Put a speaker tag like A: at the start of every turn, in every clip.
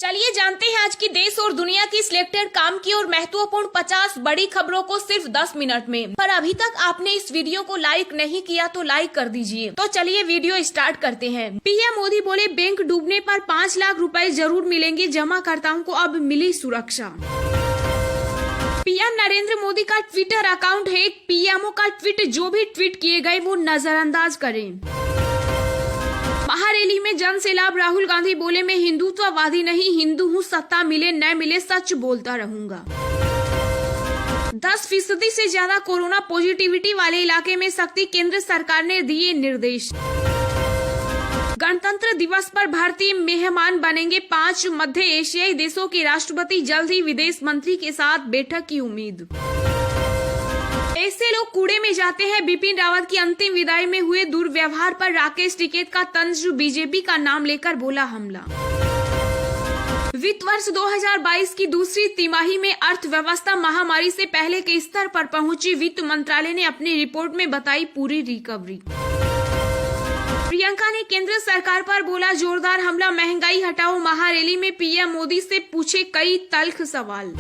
A: चलिए जानते हैं आज की देश और दुनिया की सिलेक्टेड काम की और महत्वपूर्ण 50 बड़ी खबरों को सिर्फ 10 मिनट में। पर अभी तक आपने इस वीडियो को लाइक नहीं किया तो लाइक कर दीजिए। तो चलिए वीडियो स्टार्ट करते हैं। पीएम मोदी बोले बैंक डूबने पर 5 लाख रुपए जरूर मिलेंगे, जमाकर्ताओं को अब मिली सुरक्षा। पीएम नरेंद्र मोदी का ट्विटर अकाउंट है, पीएमओ का ट्वीट जो भी ट्वीट किए गए वो नजरअंदाज करें। महारैली में जन से लाभ, राहुल गांधी बोले मैं हिंदुत्ववादी नहीं, हिंदू हूँ, सत्ता मिले न मिले सच बोलता रहूंगा। 10% से ज्यादा कोरोना पॉजिटिविटी वाले इलाके में सख्ती, केंद्र सरकार ने दिए निर्देश। गणतंत्र दिवस पर भारतीय मेहमान बनेंगे 5 मध्य एशियाई देशों के राष्ट्रपति, जल्द ही विदेश मंत्री के साथ बैठक की उम्मीद। ऐसे लोग कूड़े में जाते हैं, बिपिन रावत की अंतिम विदाई में हुए दुर्व्यवहार पर राकेश टिकैत का तंज, बीजेपी का नाम लेकर बोला हमला। वित्त वर्ष 2022 की दूसरी तिमाही में अर्थव्यवस्था महामारी से पहले के स्तर पर पहुंची, वित्त मंत्रालय ने अपनी रिपोर्ट में बताई पूरी रिकवरी। प्रियंका ने केंद्र सरकार पर बोला जोरदार हमला, महंगाई हटाओ। महारैली में पीएम मोदी से पूछे कई तल्ख सवाल।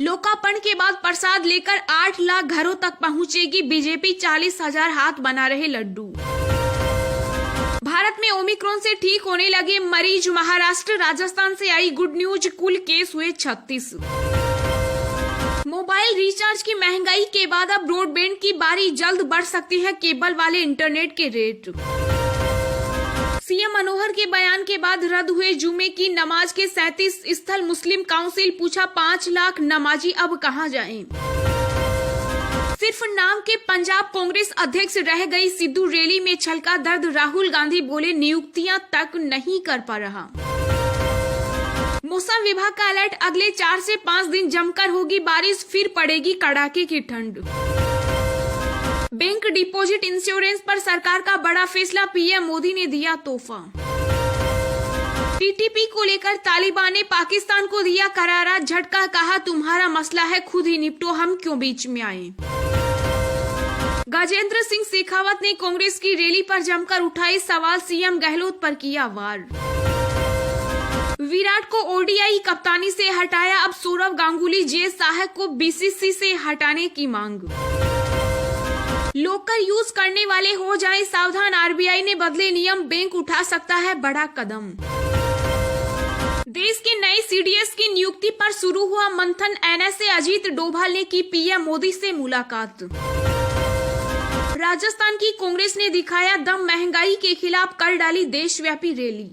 A: लोकार्पण के बाद प्रसाद लेकर 8 लाख घरों तक पहुंचेगी बीजेपी, 40,000 हाथ बना रहे लड्डू। भारत में ओमिक्रॉन से ठीक होने लगे मरीज, महाराष्ट्र राजस्थान से आई गुड न्यूज, कुल केस हुए 36। मोबाइल रिचार्ज की महंगाई के बाद अब ब्रॉडबैंड की बारी, जल्द बढ़ सकती है केबल वाले इंटरनेट के रेट। सीएम मनोहर के बयान के बाद रद्द हुए जुमे की नमाज के 37 स्थल, मुस्लिम काउंसिल पूछा 5 लाख नमाजी अब कहां जाएं? सिर्फ नाम के पंजाब कांग्रेस अध्यक्ष रह गई सिद्धू, रैली में छलका दर्द, राहुल गांधी बोले नियुक्तियां तक नहीं कर पा रहा। मौसम विभाग का अलर्ट, अगले 4 से 5 दिन जमकर होगी बारिश, फिर पड़ेगी कड़ाके की ठंड। बैंक डिपॉजिट इंश्योरेंस पर सरकार का बड़ा फैसला, पीएम मोदी ने दिया तोहफा। टीटीपी को लेकर तालिबान ने पाकिस्तान को दिया करारा झटका, कहा तुम्हारा मसला है खुद ही निपटो, हम क्यों बीच में आए। गजेंद्र सिंह शेखावत ने कांग्रेस की रैली पर जमकर उठाई सवाल, सीएम गहलोत पर किया वार। विराट को ओडीआई कप्तानी से हटाया, अब सौरव गांगुली, जे शाह को बीसीसी से हटाने की मांग। लोकल यूज करने वाले हो जाएं सावधान, आरबीआई ने बदले नियम, बैंक उठा सकता है बड़ा कदम। देश के नए सीडीएस की नियुक्ति पर शुरू हुआ मंथन, एनएसए अजीत डोभाल ने की पीएम मोदी से मुलाकात। राजस्थान की कांग्रेस ने दिखाया दम, महंगाई के खिलाफ कर डाली देशव्यापी रैली।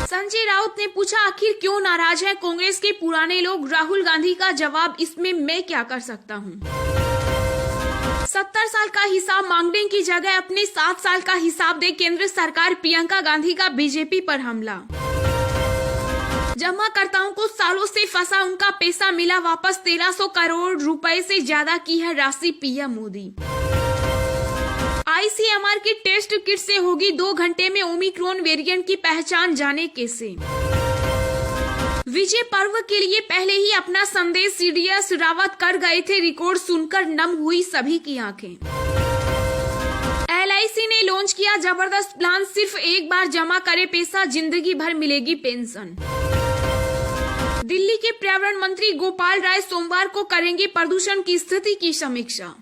A: संजय राउत ने पूछा आखिर क्यों नाराज है कांग्रेस के पुराने लोग, राहुल गांधी का जवाब, इसमें मैं क्या कर सकता हूँ। 70 साल का हिसाब मांगने की जगह अपने 7 साल का हिसाब दे केंद्र सरकार, प्रियंका गांधी का बीजेपी पर हमला। जमाकर्ताओं को सालों से फंसा उनका पैसा मिला वापस, 1300 करोड़ रुपए से ज्यादा की है राशि, पीएम मोदी। आईसीएमआर की टेस्ट किट से होगी 2 घंटे में ओमिक्रॉन वेरिएंट की पहचान, जाने कैसे। विजय पर्व के लिए पहले ही अपना संदेश सीडीएस रावत कर गए थे रिकॉर्ड, सुनकर नम हुई सभी की आंखें। एलआईसी ने लॉन्च किया जबरदस्त प्लान, सिर्फ एक बार जमा करे पैसा, जिंदगी भर मिलेगी पेंशन। दिल्ली के पर्यावरण मंत्री गोपाल राय सोमवार को करेंगे प्रदूषण की स्थिति की समीक्षा।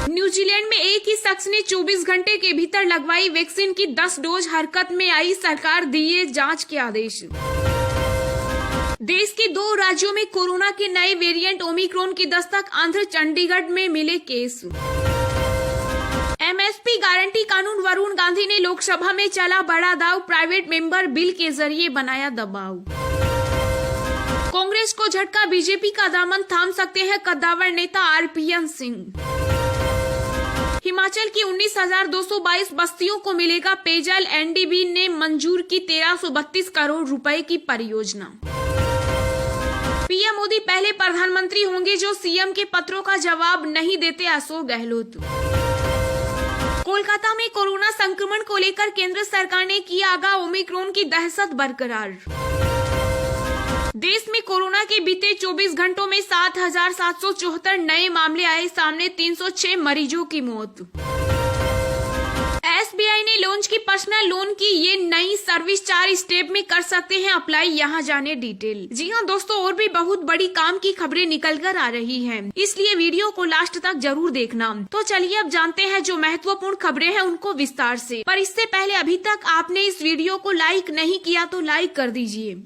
A: न्यूजीलैंड में एक ही शख्स ने 24 घंटे के भीतर लगवाई वैक्सीन की 10 डोज, हरकत में आई सरकार, दिए जांच के आदेश। देश के 2 राज्यों में कोरोना के नए वेरिएंट ओमिक्रॉन की दस्तक, आंध्र चंडीगढ़ में मिले केस। एमएसपी गारंटी कानून, वरुण गांधी ने लोकसभा में चला बड़ा दाव, प्राइवेट मेंबर बिल के जरिए बनाया दबाव। कांग्रेस को झटका, बीजेपी का दामन थाम सकते हैं कद्दावर नेता आरपीएन सिंह। हिमाचल की 19,222 बस्तियों को मिलेगा पेयजल, एनडीबी ने मंजूर की 1332 करोड़ रुपए की परियोजना। पीएम मोदी पहले प्रधानमंत्री होंगे जो सीएम के पत्रों का जवाब नहीं देते, अशोक गहलोत। कोलकाता में कोरोना संक्रमण को लेकर केंद्र सरकार ने किया आगाह, ओमिक्रॉन की दहशत बरकरार। देश में कोरोना के बीते 24 घंटों में 7,774 नए मामले आए सामने, 306 मरीजों की मौत। SBI ने लॉन्च की पर्सनल लोन की ये नई सर्विस 4 स्टेप में कर सकते हैं अप्लाई, यहाँ जाने डिटेल। जी हाँ दोस्तों, और भी बहुत बड़ी काम की खबरें निकल कर आ रही हैं, इसलिए वीडियो को लास्ट तक जरूर देखना। तो चलिए अब जानते हैं जो महत्वपूर्ण खबरें हैं उनको विस्तार से। पर इससे पहले अभी तक आपने इस वीडियो को लाइक नहीं किया तो लाइक कर दीजिए।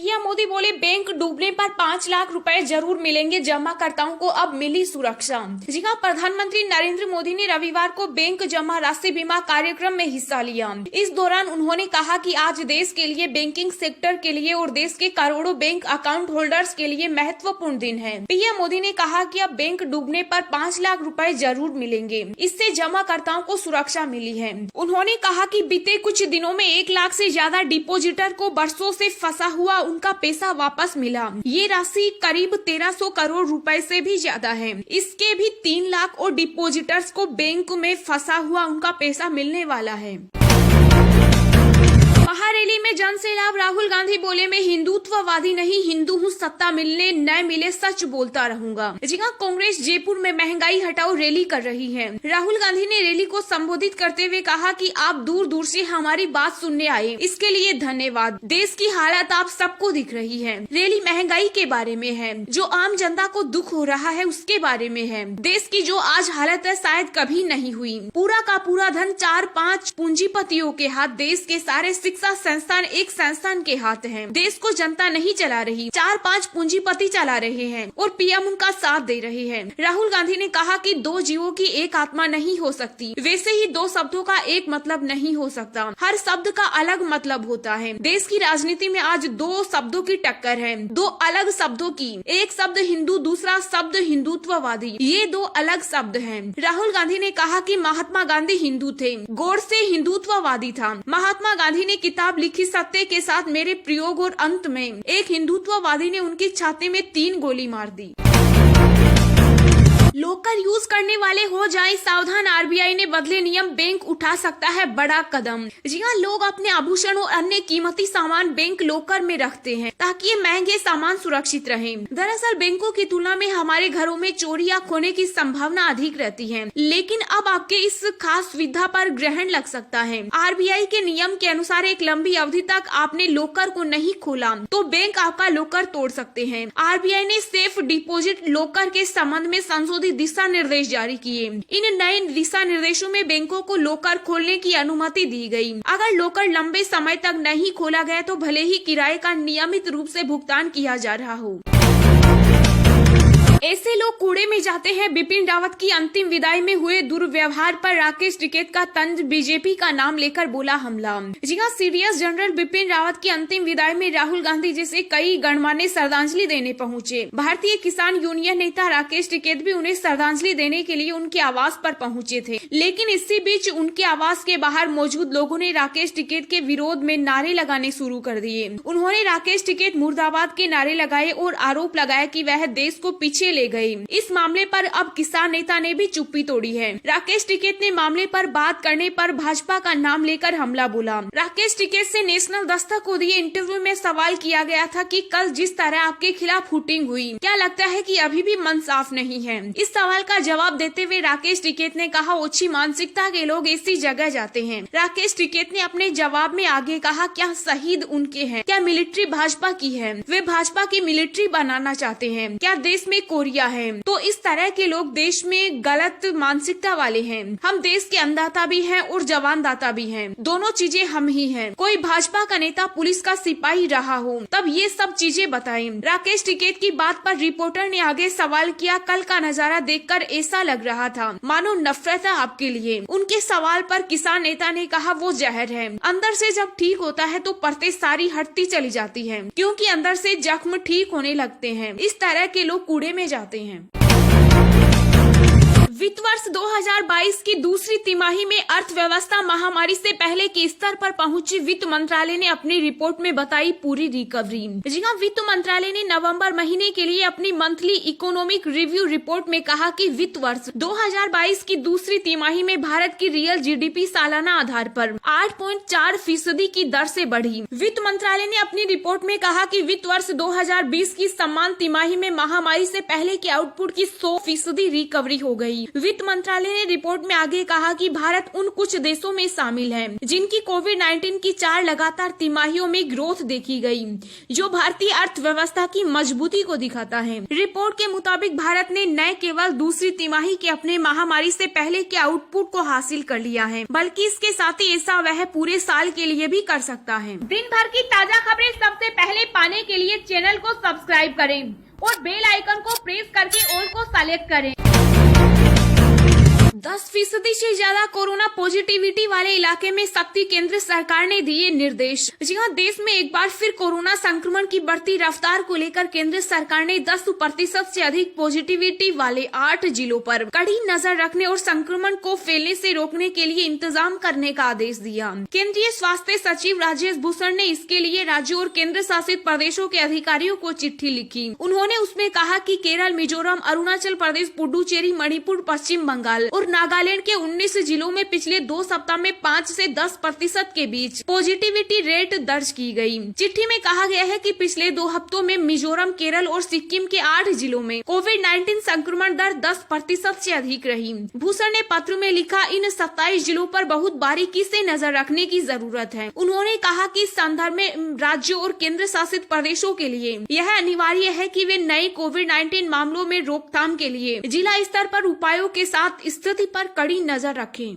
A: पीएम मोदी बोले बैंक डूबने पर 5 लाख रुपए जरूर मिलेंगे, जमाकर्ताओं को अब मिली सुरक्षा। जी हाँ, प्रधानमंत्री नरेंद्र मोदी ने रविवार को बैंक जमा राशि बीमा कार्यक्रम में हिस्सा लिया। इस दौरान उन्होंने कहा कि आज देश के लिए, बैंकिंग सेक्टर के लिए और देश के करोड़ों बैंक अकाउंट होल्डर्स के लिए महत्वपूर्ण दिन है। पीएम मोदी ने कहा कि अब बैंक डूबने पर 5 लाख रुपए जरूर मिलेंगे, इससे जमाकर्ताओं को सुरक्षा मिली है। उन्होंने कहा कि बीते कुछ दिनों में 1 लाख से ज्यादा डिपोजिटर को बरसों से फंसा हुआ उनका पैसा वापस मिला। ये राशि करीब 1300 करोड़ रुपए से भी ज्यादा है। इसके भी 3 लाख और डिपोजिटर्स को बैंक में फंसा हुआ उनका पैसा मिलने वाला है। महारैली में जन सैलाब, राहुल गांधी बोले मैं हिंदुत्ववादी नहीं, हिंदू हूँ, सत्ता मिलने न मिले सच बोलता रहूंगा। जी हाँ, कांग्रेस जयपुर में महंगाई हटाओ रैली कर रही है। राहुल गांधी ने रैली को संबोधित करते हुए कहा कि आप दूर दूर से हमारी बात सुनने आए, इसके लिए धन्यवाद। देश की हालत आप सबको दिख रही है। रैली महंगाई के बारे में है, जो आम जनता को दुख हो रहा है उसके बारे में है। देश की जो आज हालत है शायद कभी नहीं हुई। पूरा का पूरा धन 4-5 पूंजीपतियों के हाथ, देश के सारे शिक्षा संस्थान एक संस्थान के हाथ हैं। देश को जनता नहीं चला रही, 4-5 पूंजीपति चला रहे हैं और पीएम उनका साथ दे रहे हैं। राहुल गांधी ने कहा कि 2 जीवों की एक आत्मा नहीं हो सकती, वैसे ही 2 शब्दों का एक मतलब नहीं हो सकता। हर शब्द का अलग मतलब होता है। देश की राजनीति में आज 2 शब्दों की टक्कर है, 2 अलग शब्दों की। एक शब्द हिंदू, दूसरा शब्द हिंदुत्ववादी। ये 2 अलग शब्द हैं। राहुल गांधी ने कहा कि महात्मा गांधी हिंदू थे, गोडसे हिंदुत्ववादी था। महात्मा गांधी ने किताब लिखी सत्य के साथ मेरे प्रयोग और अंत में एक हिंदुत्ववादी ने उनकी छाती में 3 गोली मार दी। लोकर यूज करने वाले हो जाए सावधान, आरबीआई ने बदले नियम, बैंक उठा सकता है बड़ा कदम। जी हाँ, लोग अपने आभूषण और अन्य कीमती सामान बैंक लोकर में रखते हैं ताकि ये महंगे सामान सुरक्षित रहे। दरअसल बैंकों की तुलना में हमारे घरों में चोरी या खोने की संभावना अधिक रहती है, लेकिन अब आपके इस खास सुविधा पर ग्रहण लग सकता है। आरबीआई के नियम के अनुसार एक लंबी अवधि तक आपने लोकर को नहीं खोला तो बैंक आपका लोकर तोड़ सकते हैं। आरबीआई ने सेफ डिपोजिट लोकर के संबंध में संशोधित दिशा निर्देश जारी किए। इन नए दिशा निर्देशों में बैंकों को लोकर खोलने की अनुमति दी गई। अगर लोकर लंबे समय तक नहीं खोला गया तो भले ही किराए का नियमित रूप से भुगतान किया जा रहा हो। ऐसे लोग कूड़े में जाते हैं, बिपिन रावत की अंतिम विदाई में हुए दुर्व्यवहार पर राकेश टिकैत का तंज, बीजेपी का नाम लेकर बोला हमला। जी हाँ, सीडीएस जनरल बिपिन रावत की अंतिम विदाई में राहुल गांधी जैसे कई गणमान्य श्रद्धांजलि देने पहुंचे। भारतीय किसान यूनियन नेता राकेश टिकैत भी उन्हें श्रद्धांजलि देने के लिए उनके आवास पर पहुंचे थे, लेकिन इसी बीच उनके आवास के बाहर मौजूद लोगों ने राकेश टिकैत के विरोध में नारे लगाने शुरू कर दिए। उन्होंने राकेश टिकैत मुर्दाबाद के नारे लगाए और आरोप लगाया कि वह देश को पीछे ले गई। इस मामले पर अब किसान नेता ने भी चुप्पी तोड़ी है। राकेश टिकैत ने मामले पर बात करने पर भाजपा का नाम लेकर हमला बोला। राकेश टिकैत से नेशनल दस्तक को दिए इंटरव्यू में सवाल किया गया था कि कल जिस तरह आपके खिलाफ हुटिंग हुई, क्या लगता है कि अभी भी मन साफ नहीं है? इस सवाल का जवाब देते हुए राकेश टिकैत ने कहा, ओछी मानसिकता के लोग ऐसी जगह जाते हैं। राकेश टिकैत ने अपने जवाब में आगे कहा, क्या शहीद उनके हैं? क्या मिलिट्री भाजपा की है? वे भाजपा की मिलिट्री बनाना चाहते हैं? क्या देश में कोरिया है? तो इस तरह के लोग देश में गलत मानसिकता वाले हैं। हम देश के अन्नदाता भी हैं और जवानदाता भी हैं। दोनों चीजें हम ही हैं। कोई भाजपा का नेता पुलिस का सिपाही रहा हो तब ये सब चीजें बताएं। राकेश टिकैत की बात पर रिपोर्टर ने आगे सवाल किया, कल का नजारा देखकर ऐसा लग रहा था मानो नफरत है आपके लिए। उनके सवाल पर किसान नेता ने कहा, वो जहर है। अंदर से जब ठीक होता है तो परतें सारी हटती चली जाती है, क्योंकि अंदर से जख्म ठीक होने लगते हैं। इस तरह के लोग कूड़े में जाते हैं। वित्त वर्ष 2022 की दूसरी तिमाही में अर्थव्यवस्था महामारी से पहले के स्तर पर पहुंची। वित्त मंत्रालय ने अपनी रिपोर्ट में बताई पूरी रिकवरी। जी हाँ, वित्त मंत्रालय ने नवंबर महीने के लिए अपनी मंथली इकोनॉमिक रिव्यू रिपोर्ट में कहा कि वित्त वर्ष 2022 की दूसरी तिमाही में भारत की रियल जीडीपी सालाना आधार पर 8.4% की दर से बढ़ी। वित्त मंत्रालय ने अपनी रिपोर्ट में कहा कि वित्त वर्ष 2020 की समान तिमाही में महामारी से पहले के आउटपुट की 100% रिकवरी हो गई। वित्त मंत्रालय ने रिपोर्ट में आगे कहा कि भारत उन कुछ देशों में शामिल है जिनकी कोविड-19 की 4 लगातार तिमाहियों में ग्रोथ देखी गई, जो भारतीय अर्थव्यवस्था की मजबूती को दिखाता है। रिपोर्ट के मुताबिक भारत ने न केवल दूसरी तिमाही के अपने महामारी से पहले के आउटपुट को हासिल कर लिया है, बल्कि इसके साथ ही ऐसा वह पूरे साल के लिए भी कर सकता है। दिन भर की ताजा खबरें सबसे पहले पाने के लिए चैनल को सब्सक्राइब करें और बेल आइकन को प्रेस करके ऑल को सेलेक्ट करें। 10% से ज्यादा कोरोना पॉजिटिविटी वाले इलाके में सख्ती, केंद्र सरकार ने दिए निर्देश। जी हां, देश में एक बार फिर कोरोना संक्रमण की बढ़ती रफ्तार को लेकर केंद्र सरकार ने 10% से अधिक पॉजिटिविटी वाले 8 जिलों पर कड़ी नजर रखने और संक्रमण को फैलने से रोकने के लिए इंतजाम करने का आदेश दिया। केंद्रीय स्वास्थ्य सचिव राजेश भूषण ने इसके लिए राज्यों और केंद्र शासित प्रदेशों के अधिकारियों को चिट्ठी लिखी। उन्होंने उसमें कहा कि केरल, मिजोरम, अरुणाचल प्रदेश, पुडुचेरी, मणिपुर, पश्चिम बंगाल और नागालैंड के 19 जिलों में पिछले 2 सप्ताह में 5 से 10% के बीच पॉजिटिविटी रेट दर्ज की गई। चिट्ठी में कहा गया है कि पिछले 2 हफ्तों में मिजोरम, केरल और सिक्किम के 8 जिलों में कोविड-19 संक्रमण दर 10% से अधिक रही। भूषण ने पत्र में लिखा, इन 27 जिलों पर बहुत बारीकी से नजर रखने की जरूरत है। उन्होंने कहा कि इस संदर्भ में राज्यों और केंद्र शासित प्रदेशों के लिए यह अनिवार्य है कि वे नए कोविड-19 मामलों में रोकथाम के लिए जिला स्तर पर उपायों के साथ स्थिति पर कड़ी नजर रखें।